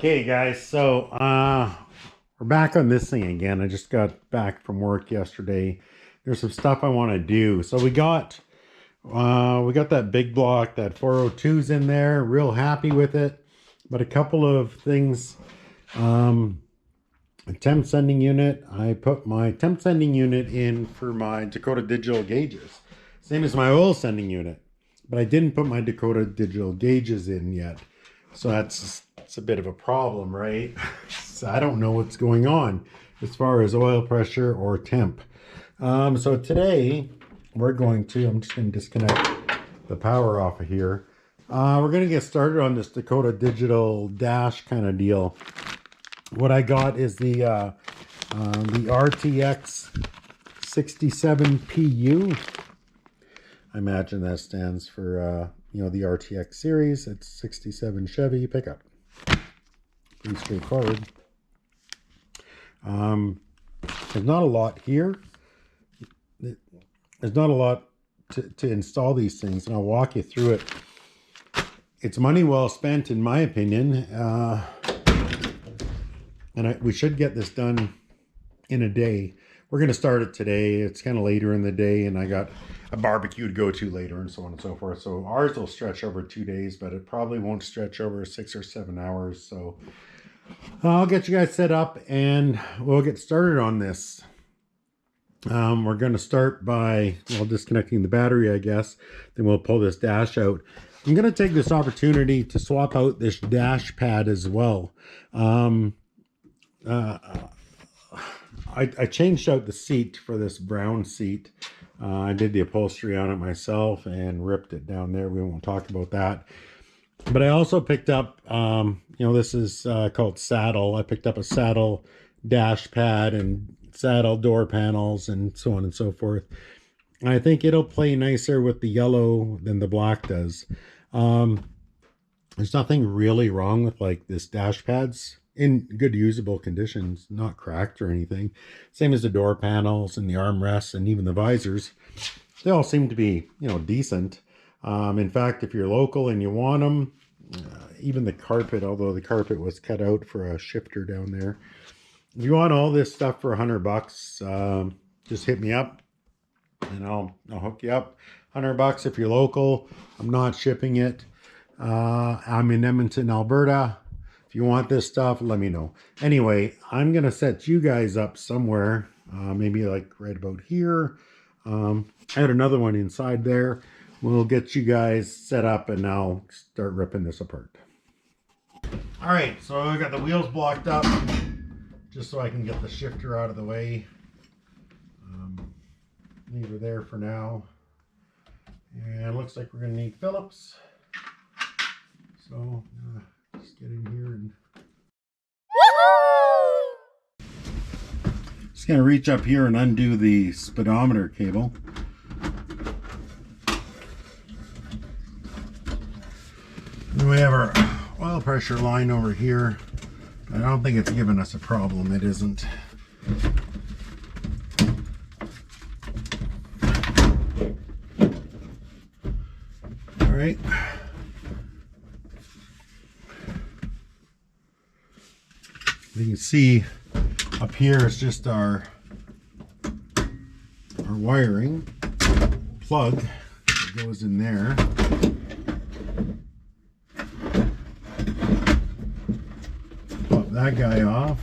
Okay guys, so we're back on this thing again. I just got back from work yesterday. There's some stuff I want to do. So we got that big block, that 402's in there, real happy with it. But a couple of things. A temp sending unit. I put my temp sending unit in for my Dakota Digital gauges. Same as my oil sending unit. But I didn't put my Dakota Digital gauges in yet. So that's a bit of a problem, right? So I don't know what's going on as far as oil pressure or temp. So today we're going to, I'm just going to disconnect the power off of here. We're going to get started on this Dakota Digital dash kind of deal. What I got is the RTX 67PU. I imagine that stands for, you know, the RTX series. It's 67 Chevy pickup. Pretty straightforward. There's not a lot here. There's not a lot to install these things, and I'll walk you through it. It's money well spent, in my opinion. We should get this done in a day. We're going to start it today. It's kind of later in the day, and I got a barbecue to go to later and so on and so forth. So ours will stretch over 2 days, but it probably won't stretch over 6 or 7 hours. So I'll get you guys set up and we'll get started on this. We're going to start by, well, disconnecting the battery, I guess. Then we'll pull this dash out. I'm going to take this opportunity to swap out this dash pad as well. I changed out the seat for this brown seat. I did the upholstery on it myself and ripped it down there. We won't talk about that. But I also picked up, you know, this is called saddle. I picked up a saddle dash pad and saddle door panels and so on and so forth. I think it'll play nicer with the yellow than the black does. There's nothing really wrong with like this dash pads. In good usable conditions, not cracked or anything. Same as the door panels and the armrests and even the visors. They all seem to be, you know, decent. In fact, if you're local and you want them, even the carpet, although the carpet was cut out for a shifter down there. If you want all this stuff for $100, just hit me up and I'll hook you up. $100 if you're local. I'm not shipping it. I'm in Edmonton, Alberta. If you want this stuff, let me know. Anyway, I'm going to set you guys up somewhere, maybe like right about here. I had another one inside there. We'll get you guys set up and I'll start ripping this apart. All right, so I got the wheels blocked up just so I can get the shifter out of the way. Leave her there for now. And it looks like we're going to need Phillips. So, just get in here and just gonna reach up here and undo the speedometer cable. Then we have our oil pressure line over here. I don't think it's giving us a problem. It isn't. All right. You can see up here is just our wiring plug that goes in there. Pop that guy off.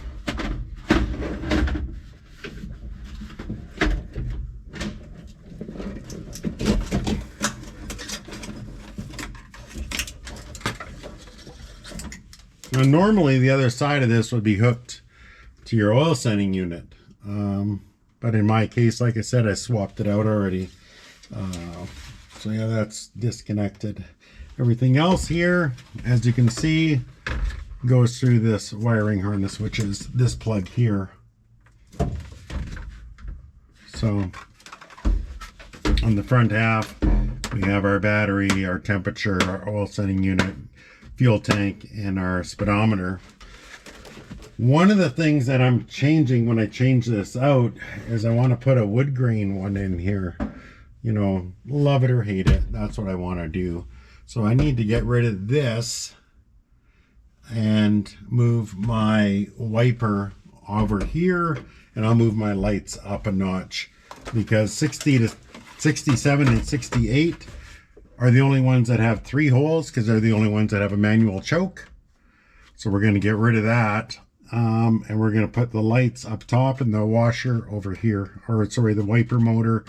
Now, normally the other side of this would be hooked to your oil sending unit. But in my case, like I said, I swapped it out already. So yeah, that's disconnected. Everything else here, as you can see, goes through this wiring harness, which is this plug here. So on the front half, we have our battery, our temperature, our oil sending unit, fuel tank, and our speedometer. One of the things that I'm changing when I change this out is I want to put a wood grain one in here. You know, love it or hate it, that's what I want to do. So I need to get rid of this and move my wiper over here, and I'll move my lights up a notch, because 60 to 67 and 68 are the only ones that have 3 holes, because they're the only ones that have a manual choke. So we're going to get rid of that, and we're going to put the lights up top and the washer over here, or sorry, the wiper motor,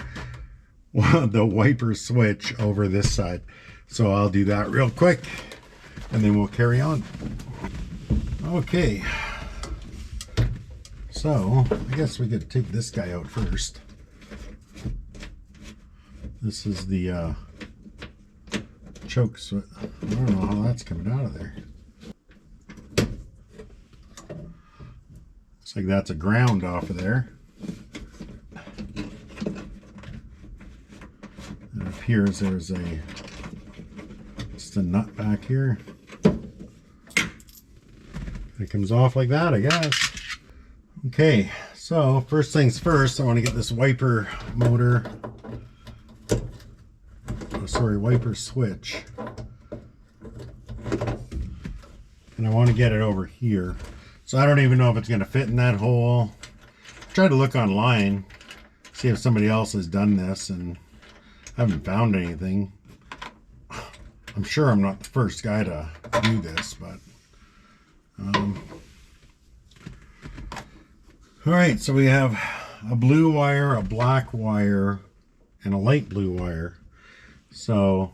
the wiper switch over this side. So I'll do that real quick, and then we'll carry on. Okay, so I guess we could take this guy out first. This is the choke switch. I don't know how that's coming out of there. Looks like that's a ground off of there. It appears there's just a nut back here. It comes off like that, I guess. Okay, so first things first, I want to get this wiper motor, wiper switch. And I want to get it over here. So I don't even know if it's going to fit in that hole. Try to look online, see if somebody else has done this, and I haven't found anything. I'm sure I'm not the first guy to do this, but all right, so we have a blue wire, a black wire, and a light blue wire. So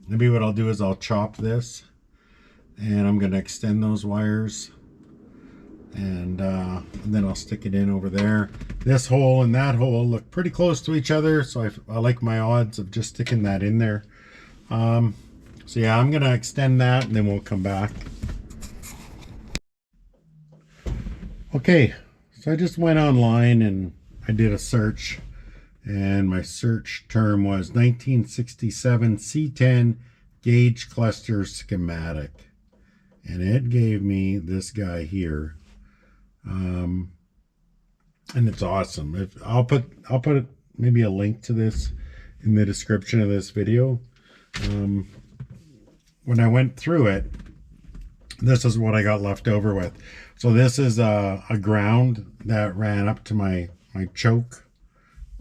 maybe what I'll do is I'll chop this, and I'm going to extend those wires, and then I'll stick it in over there. This hole and that hole look pretty close to each other, so I like my odds of just sticking that in there. So yeah, I'm going to extend that, and then we'll come back. Okay, so I just went online and I did a search, and my search term was 1967 C10 gauge cluster schematic, and it gave me this guy here, and it's awesome. I'll put maybe a link to this in the description of this video. When I went through it, this is what I got left over with. So this is a ground that ran up to my choke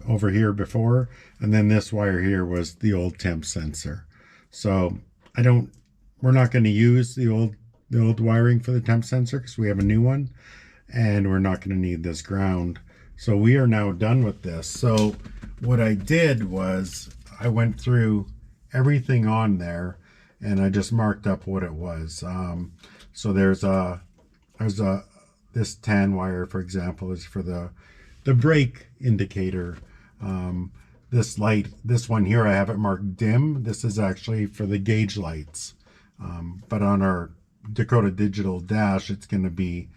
over here before, and then this wire here was the old temp sensor. So we're not going to use the old wiring for the temp sensor, because we have a new one, and we're not going to need this ground. So we are now done with this. So what I did was I went through everything on there, and I just marked up what it was. So this tan wire, for example, is for the brake indicator. This one here, I have it marked dim. This is actually for the gauge lights. But on our Dakota Digital dash, it's going to be,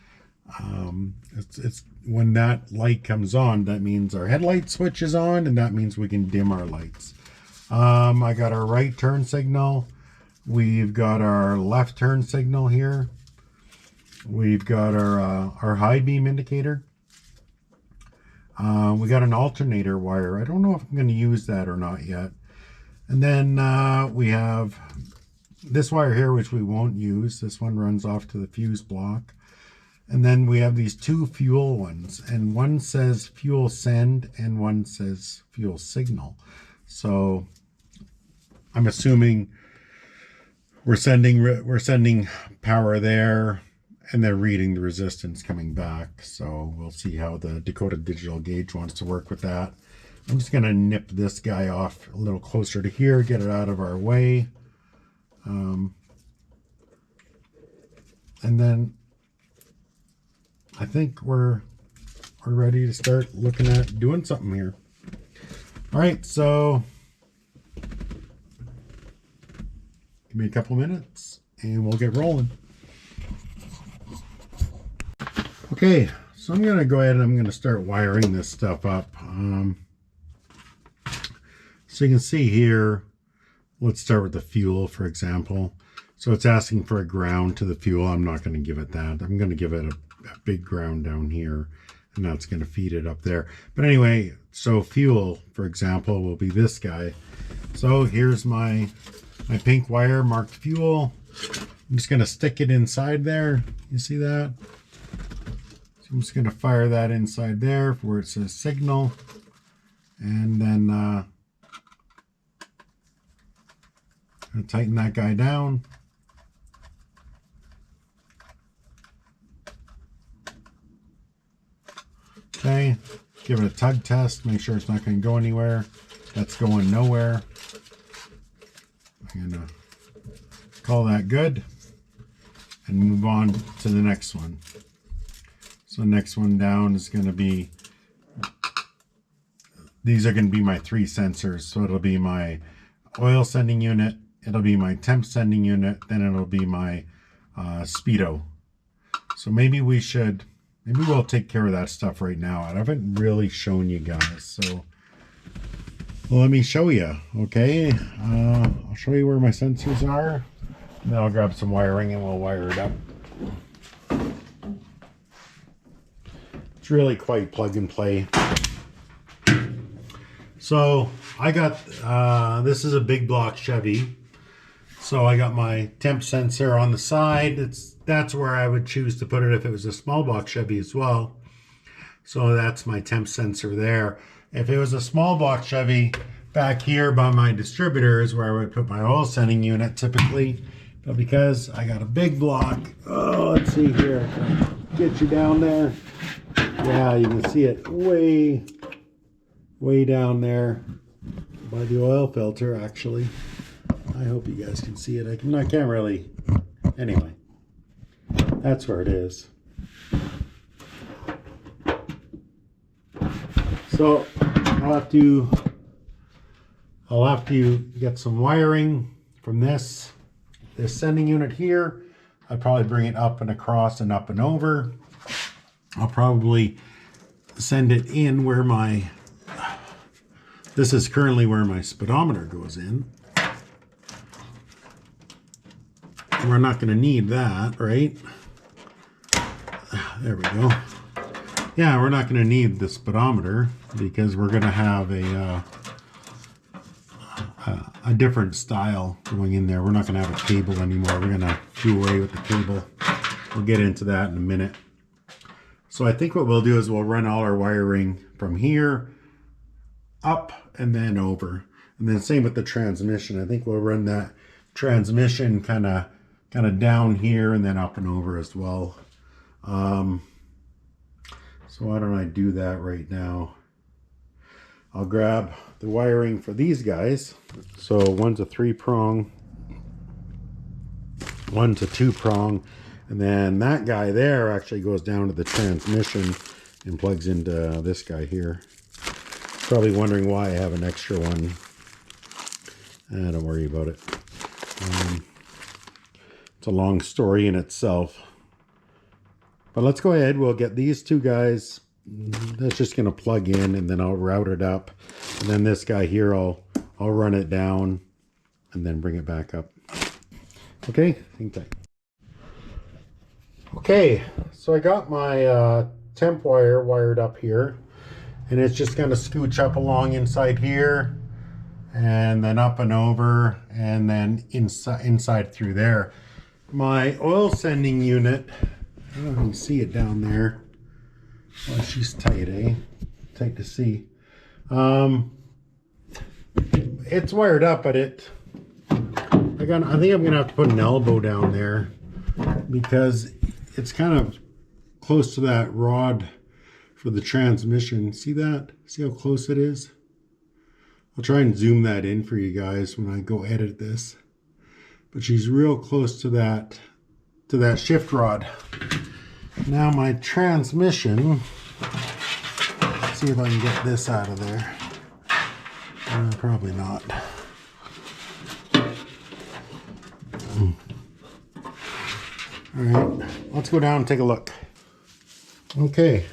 it's when that light comes on, that means our headlight switch is on, and that means we can dim our lights. I got our right turn signal. We've got our left turn signal here. We've got our high beam indicator. We got an alternator wire. I don't know if I'm going to use that or not yet. And then we have this wire here, which we won't use. This one runs off to the fuse block. And then we have these 2 fuel ones, and one says fuel send and one says fuel signal. So I'm assuming we're sending power there, and they're reading the resistance coming back. So we'll see how the Dakota Digital gauge wants to work with that. I'm just going to nip this guy off a little closer to here, get it out of our way. And then I think we're ready to start looking at doing something here. All right, so give me a couple minutes and we'll get rolling. Okay, so I'm going to go ahead and I'm going to start wiring this stuff up. So you can see here, let's start with the fuel, for example. So it's asking for a ground to the fuel. I'm not going to give it that. I'm going to give it a big ground down here, and that's going to feed it up there. But anyway, so fuel, for example, will be this guy. So here's my pink wire marked fuel. I'm just going to stick it inside there. You see that? So I'm just going to fire that inside there where it says signal. And then I'll tighten that guy down. Okay, give it a tug test, make sure it's not going to go anywhere. That's going nowhere. I'm going to call that good and move on to the next one. So the next one down is going to be, these are going to be my 3 sensors. So it'll be my oil sending unit, it'll be my temp sending unit, then it'll be my speedo. So maybe we'll take care of that stuff right now. I haven't really shown you guys, so well, let me show you. Okay, I'll show you where my sensors are, and then I'll grab some wiring and we'll wire it up. It's really quite plug and play. So I got this is a big block Chevy, so I got my temp sensor on the side. That's where I would choose to put it if it was a small block Chevy as well. So that's my temp sensor there. If it was a small block Chevy, back here by my distributor is where I would put my oil sending unit typically. But because I got a big block, oh, let's see here, can I get you down there? Yeah, you can see it way down there by the oil filter, actually. I hope you guys can see it. I can't really. Anyway, that's where it is. So I'll have to get some wiring from this sending unit here. I'd probably bring it up and across and up and over. I'll probably send it in where this is currently where my speedometer goes in. We're not going to need that, right? There we go. Yeah, we're not going to need the speedometer because we're going to have a different style going in there. We're not going to have a cable anymore. We're going to do away with the cable. We'll get into that in a minute. So I think what we'll do is we'll run all our wiring from here up and then over. And then same with the transmission. I think we'll run that transmission kind of down here and then up and over as well. So why don't I do that right now? I'll grab the wiring for these guys. So one's a 3-prong, one's a 2-prong, and then that guy there actually goes down to the transmission and plugs into this guy here. Probably wondering why I have an extra one. Don't worry about it. It's a long story in itself. But let's go ahead. We'll get these two guys. That's just going to plug in, and then I'll route it up. And then this guy here, I'll run it down and then bring it back up. Okay, hang tight. Okay, so I got my temp wire wired up here, and it's just going to scooch up along inside here, and then up and over, and then inside through there. My oil sending unit, I don't know if you can see it down there. Well, she's tight, eh? Tight to see. It's wired up, but I think I'm gonna have to put an elbow down there because it's kind of close to that rod for the transmission. See that? See how close it is? I'll try and zoom that in for you guys when I go edit this. But she's real close to that shift rod. Now my transmission, let's see if I can get this out of there. Probably not. All right, let's go down and take a look. Okay,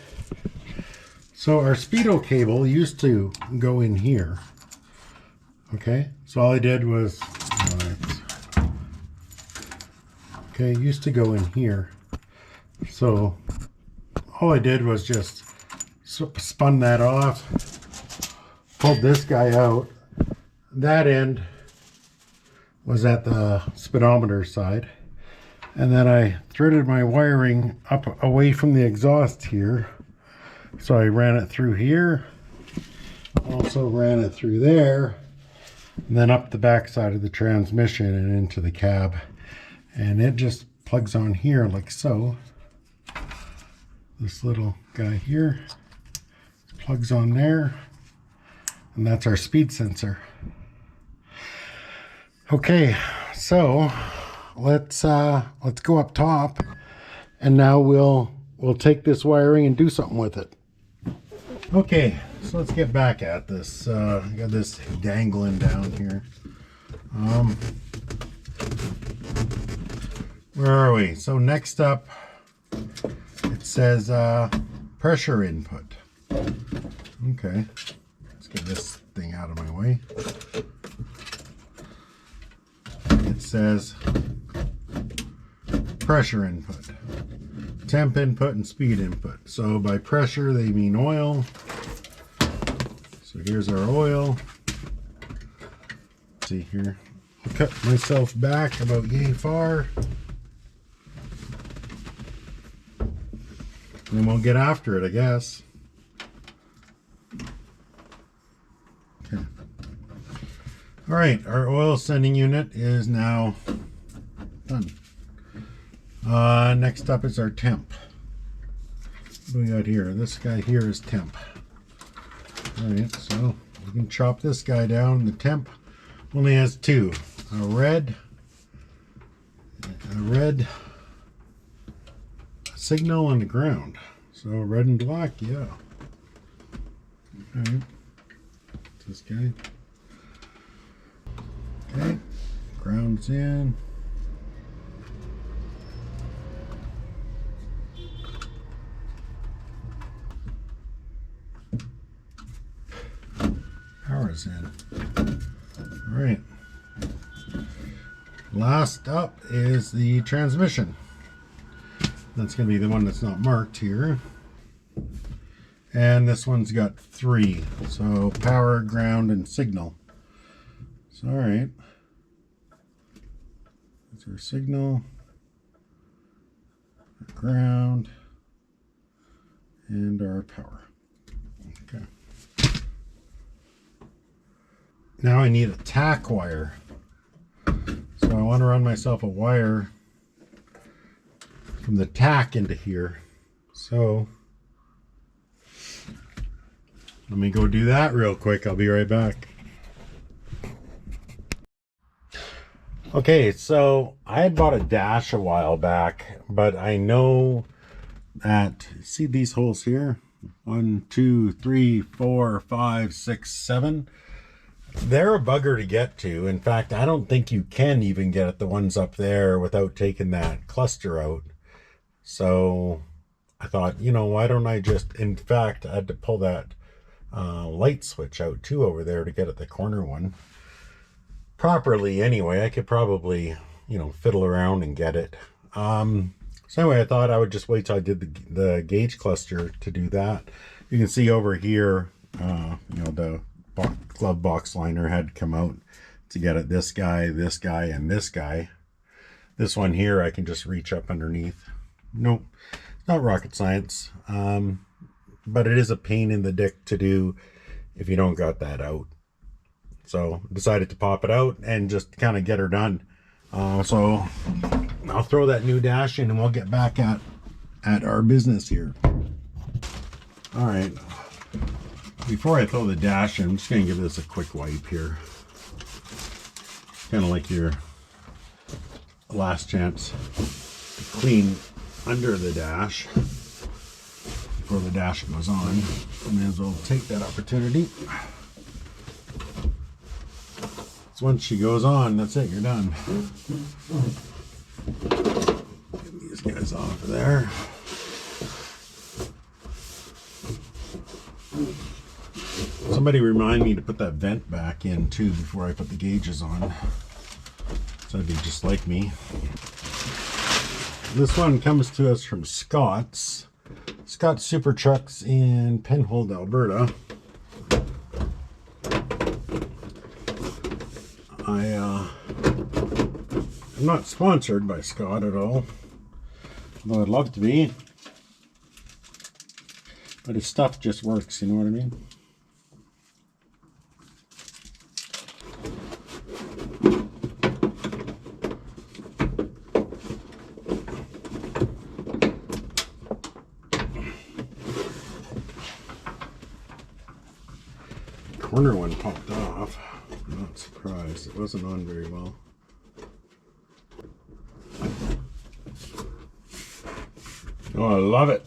so our speedo cable used to go in here. Okay, so all I did was, okay, it used to go in here. So all I did was just spun that off, pulled this guy out. That end was at the speedometer side. And then I threaded my wiring up away from the exhaust here. So I ran it through here, also ran it through there, and then up the back side of the transmission and into the cab. And it just plugs on here like so. This little guy here plugs on there, and that's our speed sensor. Okay, so let's go up top, and now we'll take this wiring and do something with it. Okay, so let's get back at this. I got this dangling down here. Where are we? So next up, it says pressure input. Okay, let's get this thing out of my way. It says pressure input, temp input, and speed input. So by pressure they mean oil. So here's our oil. Let's see here. I'll cut myself back about yay far. And we'll get after it, I guess. Okay. All right, our oil sending unit is now done. Next up is our temp. What do we got here? This guy here is temp. All right, so we can chop this guy down. The temp only has two, a red signal and a ground. So red and black, yeah. All right, this guy. Okay, ground's in. Power's in. All right. Last up is the transmission. That's going to be the one that's not marked here. And this one's got three. So power, ground, and signal. So, all right. That's our signal, our ground, and our power. Okay. Now I need a tach wire. So I want to run myself a wire from the tach into here. So let me go do that real quick. I'll be right back. Okay, so I had bought a dash a while back, but I know that, see these holes here? 1, 2, 3, 4, 5, 6, 7. They're a bugger to get to. In fact, I don't think you can even get at the ones up there without taking that cluster out. So I thought, you know, why don't I just, in fact, I had to pull that light switch out too over there to get at the corner one properly. Anyway, I could probably, you know, fiddle around and get it. So anyway, I thought I would just wait till I did the gauge cluster to do that. You can see over here, you know, the glove box liner had to come out to get at this guy, and this guy. This one here, I can just reach up underneath. Nope, it's not rocket science, but it is a pain in the dick to do if you don't got that out. So decided to pop it out and just kind of get her done. So I'll throw that new dash in and we'll get back at our business here. All right. Before I throw the dash in, I'm just going to give this a quick wipe here. Kind of like your last chance to clean under the dash before the dash goes on. I may as well take that opportunity. So once she goes on, that's it, you're done. Get these guys off of there. Somebody remind me to put that vent back in too before I put the gauges on. So that'd be just like me. This one comes to us from Scott's Super Trucks in Penhold, Alberta. I'm not sponsored by Scott at all, although I'd love to be. But his stuff just works, you know what I mean? Corner one popped off. I'm not surprised. It wasn't on very well. Oh, I love it.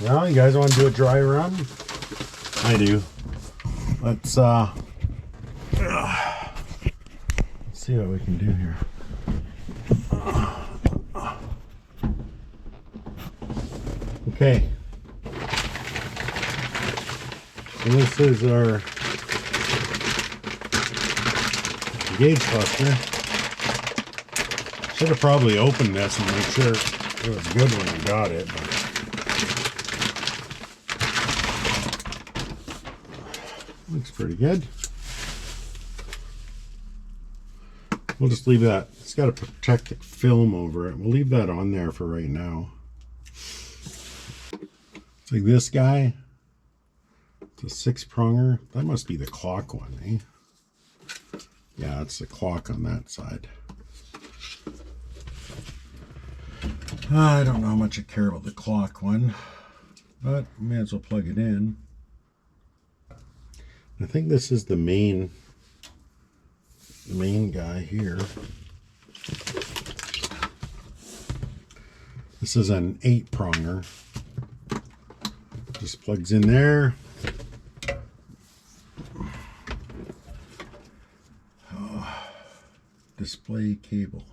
Well, you guys want to do a dry run? I do. Let's see what we can do here. Okay. So this is our gauge cluster. Should have probably opened this and made sure it was good when I got it. But looks pretty good. We'll just leave that. It's got a protective film over it. We'll leave that on there for right now. It's like this guy. It's a 6-pronger. That must be the clock one, eh? Yeah, it's the clock on that side. I don't know how much I care about the clock one, but may as well plug it in. I think this is the main guy here. This is an 8-pronger. Just plugs in there. Oh, display cable.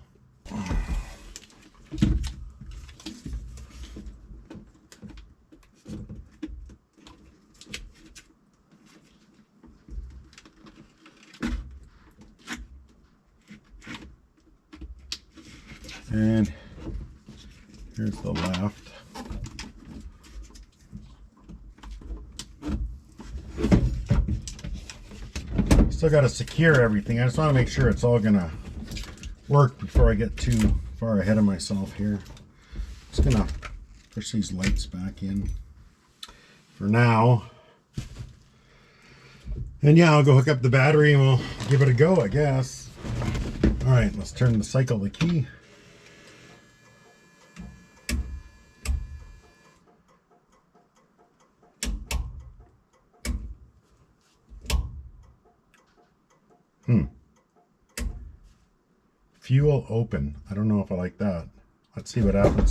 And here's the left. Still got to secure everything. I just want to make sure it's all gonna work before I get too far ahead of myself here. Just gonna push these lights back in for now. And yeah, I'll go hook up the battery and we'll give it a go, I guess. All right, let's turn the cycle the key. Fuel open. I don't know if I like that. Let's see what happens.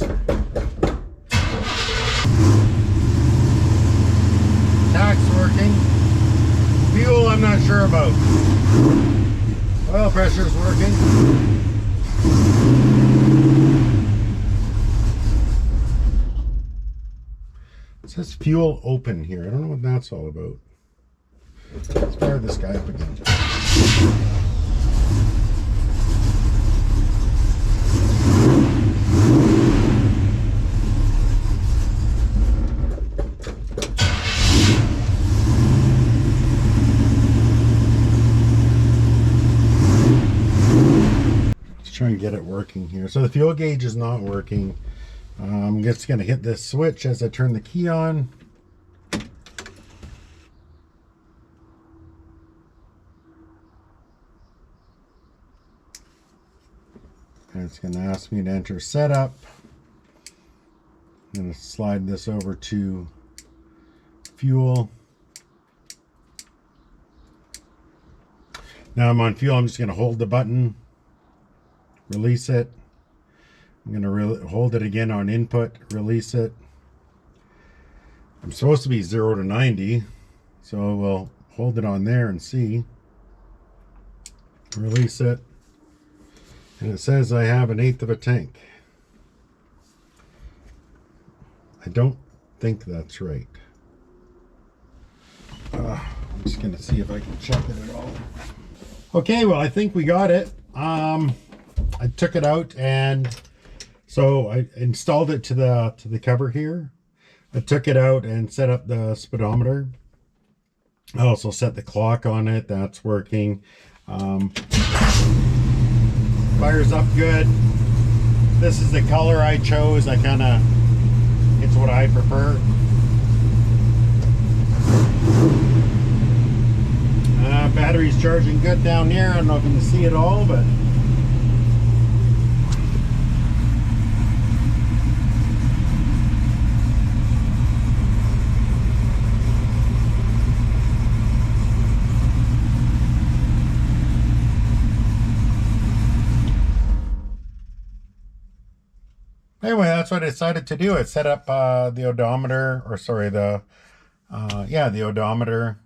Tach's working. Fuel, I'm not sure about. Oil pressure's working. It says fuel open here. I don't know what that's all about. Let's fire this guy up again. Try and get it working here. So the fuel gauge is not working. I'm just going to hit this switch as I turn the key on. And it's going to ask me to enter setup. I'm going to slide this over to fuel. Now I'm on fuel. I'm just going to hold the button. Release it. I'm going to hold it again on input, release it. I'm supposed to be 0 to 90, so we'll hold it on there and see. Release it, and it says I have 1/8 of a tank. I don't think that's right. I'm just gonna see if I can check it at all. Okay, well, I think we got it. I took it out, and so I installed it to the cover here. I took it out and set up the speedometer. I also set the clock on it. That's working. Fires up good. This is the color I chose. It's what I prefer. Battery's charging good down here. I don't know if you can see it all, but anyway, that's what I decided to do. It set up the odometer, or sorry, the odometer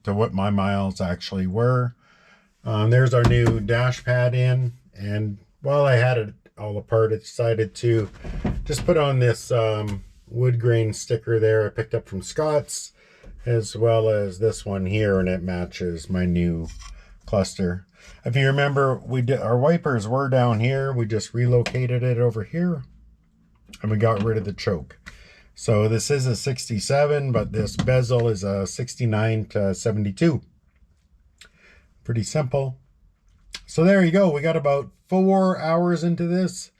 to what my miles actually were. There's our new dash pad in, and while I had it all apart, I decided to just put on this wood grain sticker there I picked up from Scott's, as well as this one here, and it matches my new cluster. If you remember, our wipers were down here. We just relocated it over here, and we got rid of the choke. So this is a 67, but this bezel is a 69 to 72. Pretty simple. So there you go. We got about 4 hours into this.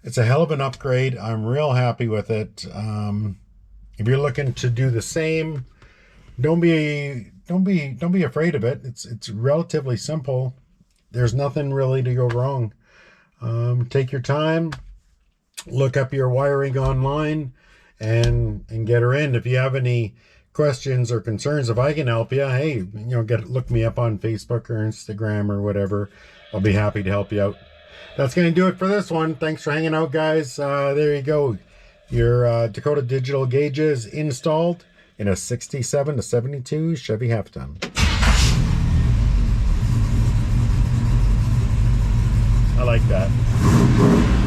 It's a hell of an upgrade. I'm real happy with it. If you're looking to do the same, don't be afraid of it. It's relatively simple. There's nothing really to go wrong. Take your time, look up your wiring online, and get her in. If you have any questions or concerns, if I can help you, hey, look me up on Facebook or Instagram or whatever. I'll be happy to help you out. That's going to do it for this one. Thanks for hanging out, guys. There you go. Your Dakota Digital gauges installed in a 67 to 72 Chevy half-ton. I like that.